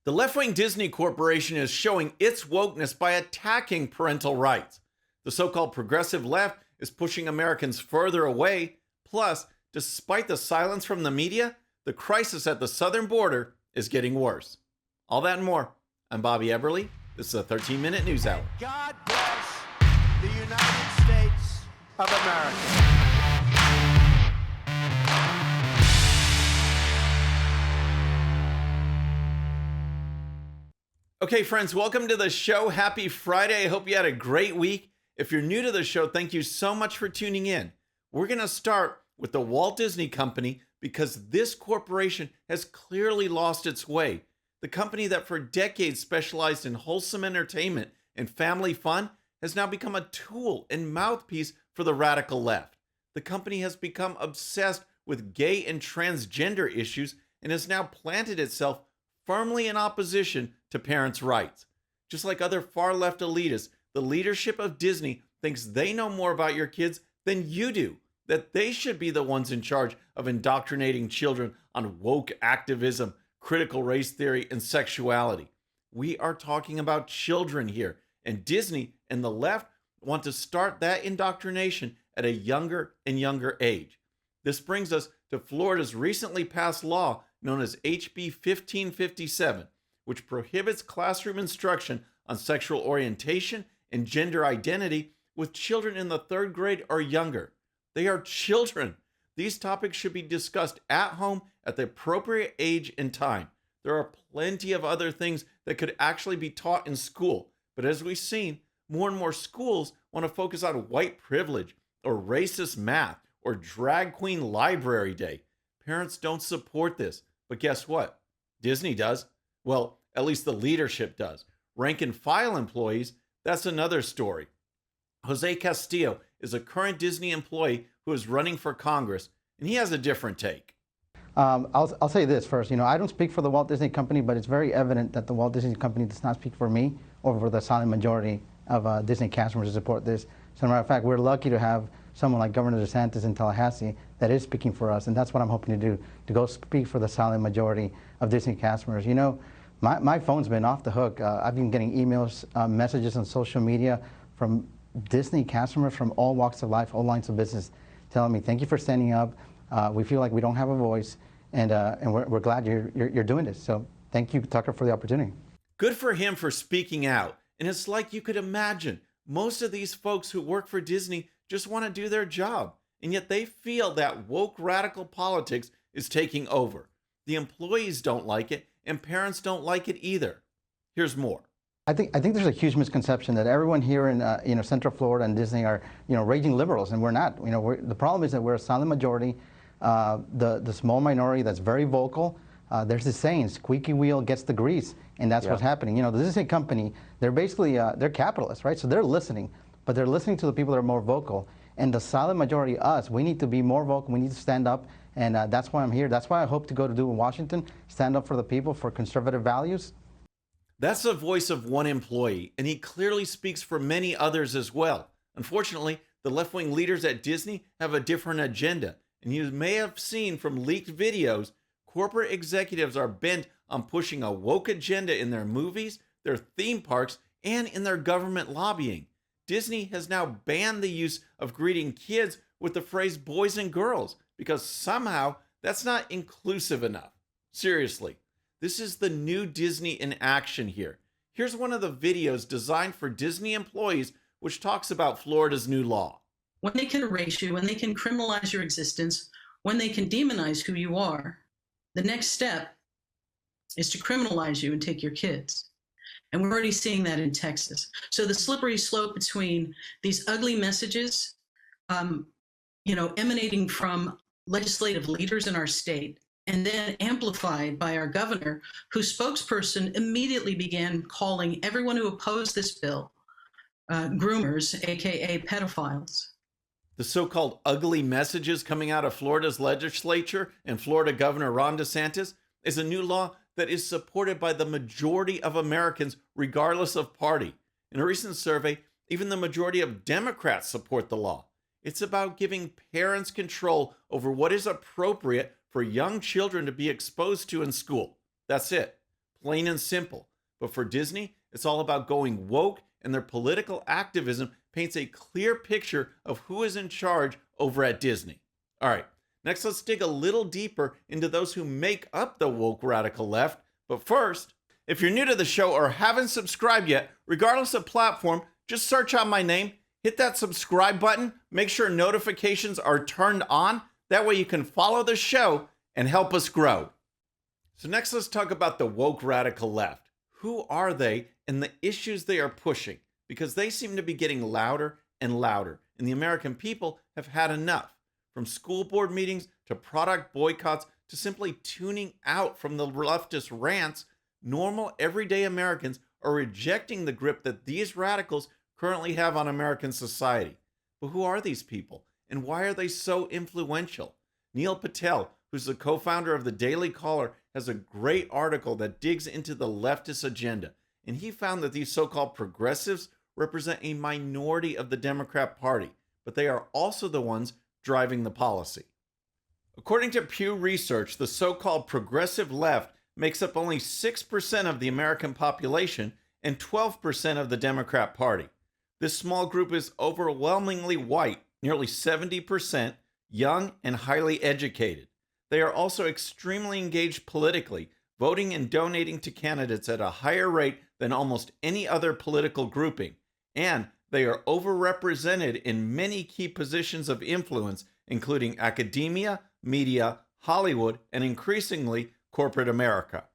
The left-wing Disney Corporation is showing its wokeness by attacking parental rights. The so-called progressive left is pushing Americans further away. Plus, despite the silence from the media, the crisis at the southern border is getting worse. All that and more. I'm Bobby Eberle. This is a 13-minute news hour. God bless the United States of America. Okay, friends, welcome to the show. Happy Friday. I hope you had a great week. If you're new to the show, thank you so much for tuning in. We're going to start with the Walt Disney Company because this corporation has clearly lost its way. The company that for decades specialized in wholesome entertainment and family fun has now become a tool and mouthpiece for the radical left. The company has become obsessed with gay and transgender issues and has now planted itself firmly in opposition to parents' rights. Just like other far-left elitists, the leadership of Disney thinks they know more about your kids than you do, that they should be the ones in charge of indoctrinating children on woke activism, critical race theory, and sexuality. We are talking about children here, and Disney and the left want to start that indoctrination at a younger and younger age. This brings us to Florida's recently passed law known as HB 1557, which prohibits classroom instruction on sexual orientation and gender identity with children in the third grade or younger. They are children. These topics should be discussed at home at the appropriate age and time. There are plenty of other things that could actually be taught in school, but as we've seen, more and more schools want to focus on white privilege or racist math or drag queen library day. Parents don't support this, but guess what? Disney does. Well, at least the leadership does. Rank and file employees, that's another story. Jose Castillo is a current Disney employee who is running for Congress, and he has a different take. I'll say this first. I don't speak for the Walt Disney Company, but it's very evident that the Walt Disney Company does not speak for me or for the silent majority of Disney cast members to support this. So, as a matter of fact, we're lucky to have someone like Governor DeSantis in Tallahassee that is speaking for us, and that's what I'm hoping to do, to go speak for the silent majority of Disney cast members. My phone's been off the hook. I've been getting emails, messages on social media from Disney cast members from all walks of life, all lines of business, telling me, thank you for standing up. We feel like we don't have a voice, and we're glad you're doing this. So thank you, Tucker, for the opportunity. Good for him for speaking out. And it's like you could imagine, most of these folks who work for Disney just want to do their job, and yet they feel that woke radical politics is taking over. The employees don't like it, and parents don't like it either. Here's more. I think there's a huge misconception that everyone here in Central Florida and Disney are raging liberals, and we're not. The problem is that we're a silent majority, the small minority that's very vocal. There's this saying, squeaky wheel gets the grease, and that's what's happening. The Disney company, they're basically they're capitalists, right? So they're listening, but they're listening to the people that are more vocal. And the silent majority, us, we need to be more vocal. We need to stand up, and that's why I'm here. That's why I hope to go to do in Washington, stand up for the people, for conservative values. That's the voice of one employee, and he clearly speaks for many others as well. Unfortunately, the left-wing leaders at Disney have a different agenda, and you may have seen from leaked videos, corporate executives are bent on pushing a woke agenda in their movies, their theme parks, and in their government lobbying. Disney has now banned the use of greeting kids with the phrase boys and girls because somehow that's not inclusive enough. Seriously. This is the new Disney in action here. Here's one of the videos designed for Disney employees, which talks about Florida's new law. When they can erase you, when they can criminalize your existence, when they can demonize who you are, the next step is to criminalize you and take your kids. And we're already seeing that in Texas. So the slippery slope between these ugly messages, emanating from legislative leaders in our state, and then amplified by our governor, whose spokesperson immediately began calling everyone who opposed this bill groomers, aka pedophiles. The so-called ugly messages coming out of Florida's legislature and Florida Governor Ron DeSantis is a new law that is supported by the majority of Americans, regardless of party. In a recent survey, even the majority of Democrats support the law. It's about giving parents control over what is appropriate for young children to be exposed to in school. That's it. plain and simple. But for Disney, it's all about going woke, and their political activism paints a clear picture of who is in charge over at Disney. All right, next let's dig a little deeper into those who make up the woke radical left. But first, if you're new to the show or haven't subscribed yet, regardless of platform, just search out my name, hit that subscribe button, make sure notifications are turned on. That way you can follow the show and help us grow. So next let's talk about the woke radical left. Who are they and the issues they are pushing? Because they seem to be getting louder and louder, and the American people have had enough. From school board meetings to product boycotts to simply tuning out from the leftist rants, normal everyday Americans are rejecting the grip that these radicals currently have on American society. But who are these people, and why are they so influential? Neil Patel, who's the co-founder of the Daily Caller, has a great article that digs into the leftist agenda, and he found that these so-called progressives represent a minority of the Democrat Party, but they are also the ones driving the policy. According to Pew Research, the so-called progressive left makes up only 6% of the American population and 12% of the Democrat Party. This small group is overwhelmingly white, nearly 70%, young, and highly educated. They are also extremely engaged politically, voting and donating to candidates at a higher rate than almost any other political grouping, and they are overrepresented in many key positions of influence, including academia, media, Hollywood, and increasingly corporate America.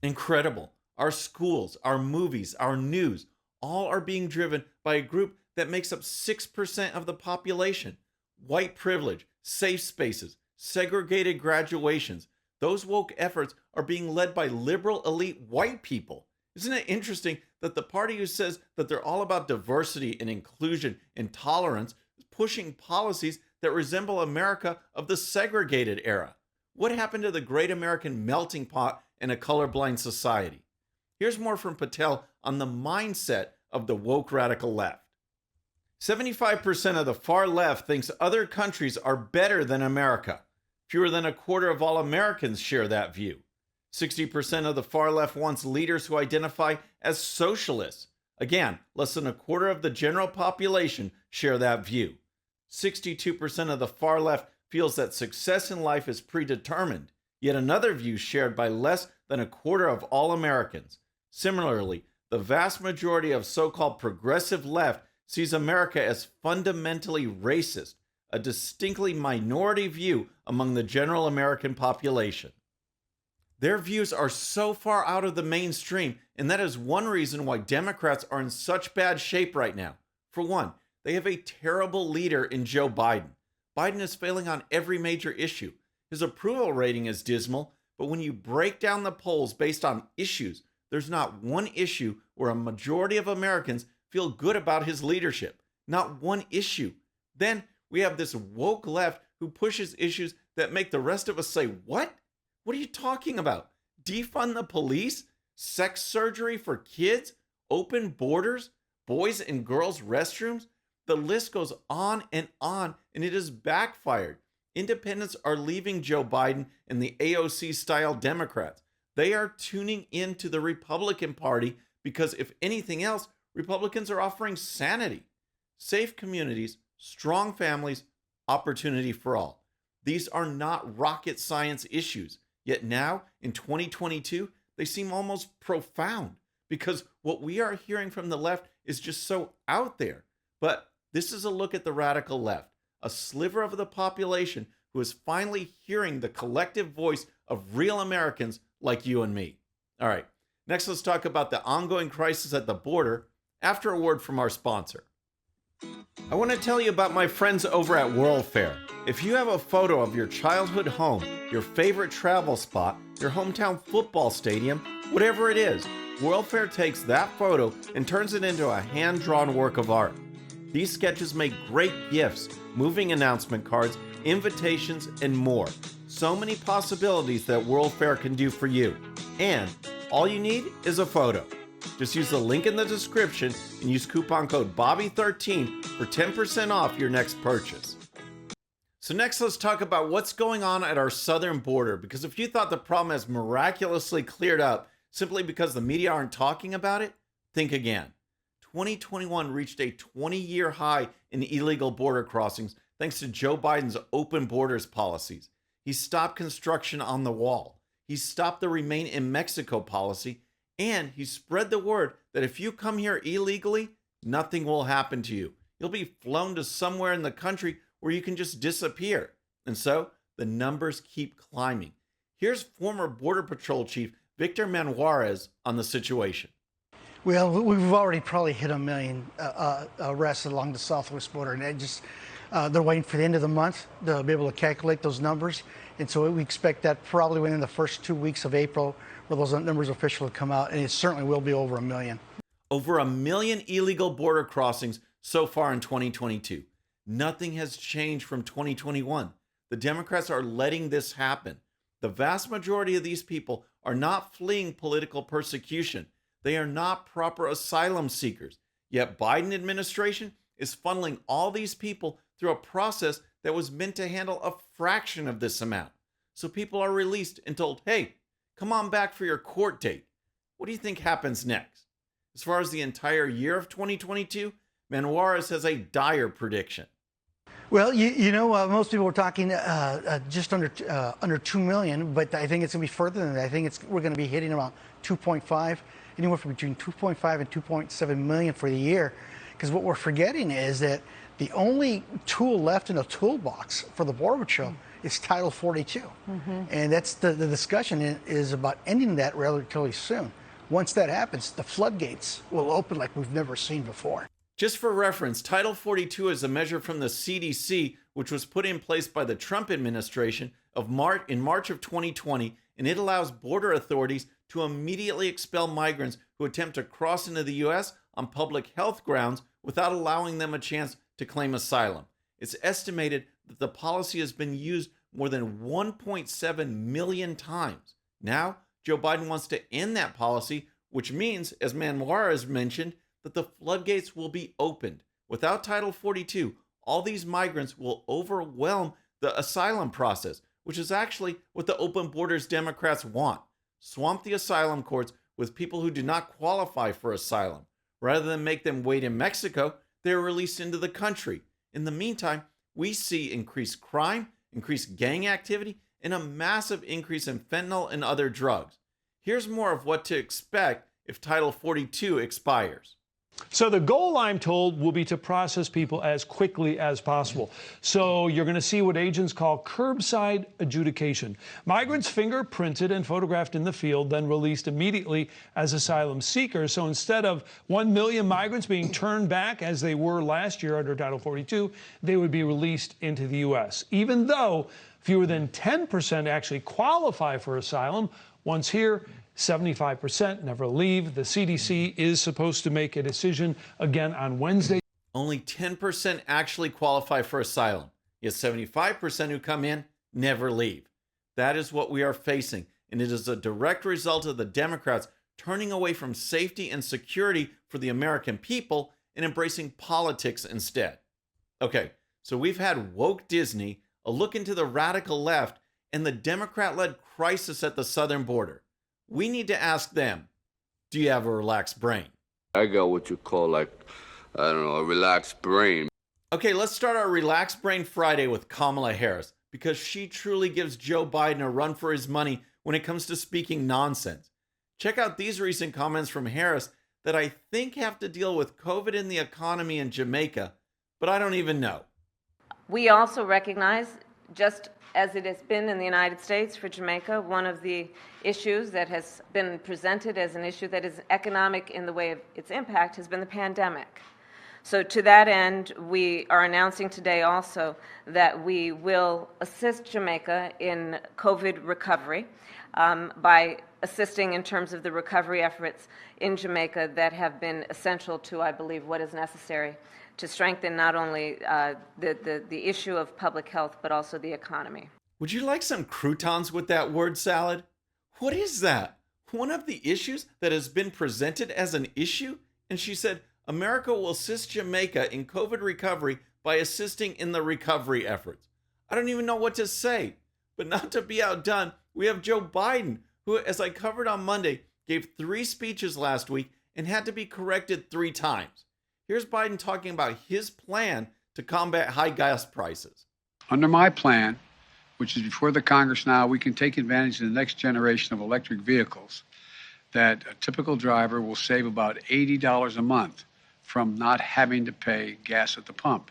Incredible. Our schools, our movies, our news, all are being driven by a group that makes up 6% of the population. White privilege, safe spaces, segregated graduations. Those woke efforts are being led by liberal elite white people. Isn't it interesting that the party who says that they're all about diversity and inclusion and tolerance is pushing policies that resemble America of the segregated era? What happened to the great American melting pot in a colorblind society? Here's more from Patel on the mindset of the woke radical left. 75% of the far left thinks other countries are better than America. Fewer than a quarter of all Americans share that view. 60% of the far left wants leaders who identify as socialists. Again, less than a quarter of the general population share that view. 62% of the far left feels that success in life is predetermined, yet another view shared by less than a quarter of all Americans. Similarly, the vast majority of so-called progressive left sees America as fundamentally racist, a distinctly minority view among the general American population. Their views are so far out of the mainstream, and that is one reason why Democrats are in such bad shape right now. For one, they have a terrible leader in Joe Biden. Biden is failing on every major issue. His approval rating is dismal, but when you break down the polls based on issues, there's not one issue where a majority of Americans feel good about his leadership. Not one issue. Then we have this woke left who pushes issues that make the rest of us say, what? What are you talking about? Defund the police? Sex surgery for kids? Open borders? Boys and girls restrooms? The list goes on, and it has backfired. Independents are leaving Joe Biden and the AOC-style Democrats. They are tuning into the Republican Party because, if anything else, Republicans are offering sanity, safe communities, strong families, opportunity for all. These are not rocket science issues. Yet now, in 2022, they seem almost profound because what we are hearing from the left is just so out there. But this is a look at the radical left, a sliver of the population who is finally hearing the collective voice of real Americans like you and me. All right, next let's talk about the ongoing crisis at the border after a word from our sponsor. I want to tell you about my friends over at World Fair. If you have a photo of your childhood home, your favorite travel spot, your hometown football stadium, whatever it is, World Fair takes that photo and turns it into a hand-drawn work of art. These sketches make great gifts, moving announcement cards, invitations, and more. So many possibilities that World Fair can do for you. And all you need is a photo. Just use the link in the description and use coupon code BOBBY13 for 10% off your next purchase. So next, let's talk about what's going on at our southern border, because if you thought the problem has miraculously cleared up simply because the media aren't talking about it? Think again. 2021 reached a 20-year high in illegal border crossings thanks to Joe Biden's open borders policies. He stopped construction on the wall. He stopped the Remain in Mexico policy, and he spread the word that if you come here illegally, nothing will happen to you. You'll be flown to somewhere in the country where you can just disappear. And so the numbers keep climbing. Here's former Border Patrol Chief Victor Manuarez on the situation. Well, we've already probably hit 1 million arrests along the southwest border, and they're waiting for the end of the month to be able to calculate those numbers. And so we expect that probably within the first 2 weeks of April, where those numbers officially come out, and it certainly will be over 1 million. Over 1 million illegal border crossings so far in 2022. Nothing has changed from 2021. The Democrats are letting this happen. The vast majority of these people are not fleeing political persecution. They are not proper asylum seekers. Yet Biden administration is funneling all these people through a process that was meant to handle a fraction of this amount. So people are released and told, hey, come on back for your court date. What do you think happens next? As far as the entire year of 2022, Manuarez has a dire prediction. Well, most people were talking just under 2 million, but I think it's going to be further than that. I think we're going to be hitting around 2.5, anywhere from between 2.5 and 2.7 million for the year. Because what we're forgetting is that the only tool left in the toolbox for the Border Patrol is Title 42. Mm-hmm. And that's the discussion is about ending that relatively soon. Once that happens, the floodgates will open like we've never seen before. Just for reference, Title 42 is a measure from the CDC, which was put in place by the Trump administration in March of 2020, and it allows border authorities to immediately expel migrants who attempt to cross into the U.S. on public health grounds without allowing them a chance to claim asylum. It's estimated that the policy has been used more than 1.7 million times. Now, Joe Biden wants to end that policy, which means, as Manuarez mentioned, that the floodgates will be opened. Without Title 42, all these migrants will overwhelm the asylum process, which is actually what the open borders Democrats want. Swamp the asylum courts with people who do not qualify for asylum. Rather than make them wait in Mexico, they are released into the country. In the meantime, we see increased crime, increased gang activity, and a massive increase in fentanyl and other drugs. Here's more of what to expect if Title 42 expires. So the goal, I'm told, will be to process people as quickly as possible. So you're going to see what agents call curbside adjudication. Migrants fingerprinted and photographed in the field, then released immediately as asylum seekers. So instead of 1 million migrants being turned back as they were last year under Title 42, they would be released into the U.S. Even though fewer than 10% actually qualify for asylum, once here, 75% never leave. The CDC is supposed to make a decision again on Wednesday. Only 10% actually qualify for asylum, yet 75% who come in never leave. That is what we are facing, and it is a direct result of the Democrats turning away from safety and security for the American people and embracing politics instead. Okay, so we've had woke Disney, a look into the radical left, and the Democrat-led crisis at the southern border. We need to ask them, do you have a relaxed brain? I got what you call a relaxed brain. Okay, let's start our Relaxed Brain Friday with Kamala Harris, because she truly gives Joe Biden a run for his money when it comes to speaking nonsense. Check out these recent comments from Harris that I think have to deal with COVID and the economy in Jamaica, but I don't even know. We also recognize, just as it has been in the United States for Jamaica, one of the issues that has been presented as an issue that is economic in the way of its impact has been the pandemic. So to that end, we are announcing today also that we will assist Jamaica in COVID recovery by assisting in terms of the recovery efforts in Jamaica that have been essential to, I believe, what is necessary to strengthen not only the issue of public health, but also the economy. Would you like some croutons with that word salad? What is that? One of the issues that has been presented as an issue? And she said, America will assist Jamaica in COVID recovery by assisting in the recovery efforts. I don't even know what to say. But not to be outdone, we have Joe Biden, who, as I covered on Monday, gave 3 speeches last week and had to be corrected 3 times. Here's Biden talking about his plan to combat high gas prices. Under my plan, which is before the Congress now, we can take advantage of the next generation of electric vehicles that a typical driver will save about $80 a month from not having to pay gas at the pump.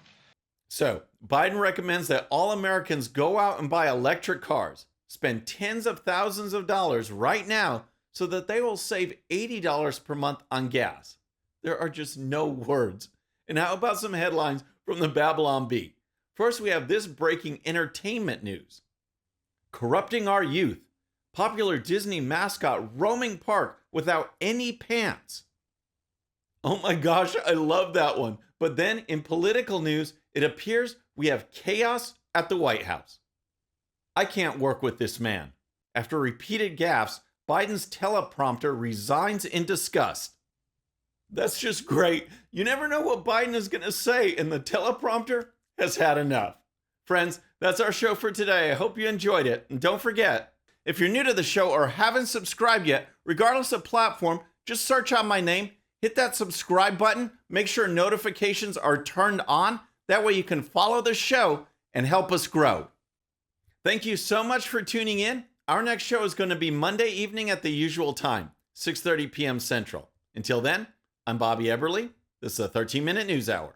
So, Biden recommends that all Americans go out and buy electric cars, spend tens of thousands of dollars right now so that they will save $80 per month on gas. There are just no words. And how about some headlines from the Babylon Bee? First, we have this breaking entertainment news. Corrupting our youth. Popular Disney mascot roaming park without any pants. Oh my gosh, I love that one. But then in political news, it appears we have chaos at the White House. I can't work with this man. After repeated gaffes, Biden's teleprompter resigns in disgust. That's just great. You never know what Biden is going to say, and the teleprompter has had enough. Friends, that's our show for today. I hope you enjoyed it. And don't forget, if you're new to the show or haven't subscribed yet, regardless of platform, just search out my name, hit that subscribe button, make sure notifications are turned on. That way you can follow the show and help us grow. Thank you so much for tuning in. Our next show is going to be Monday evening at the usual time, 6:30 p.m. Central. Until then, I'm Bobby Eberle. This is a 13-minute news hour.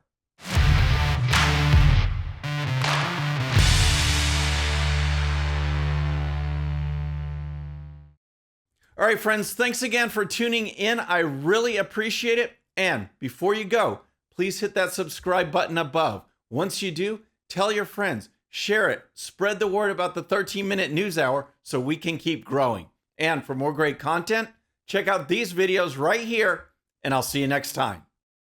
All right, friends, thanks again for tuning in. I really appreciate it. And before you go, please hit that subscribe button above. Once you do, tell your friends, share it, spread the word about the 13-minute news hour so we can keep growing. And for more great content, check out these videos right here, and I'll see you next time.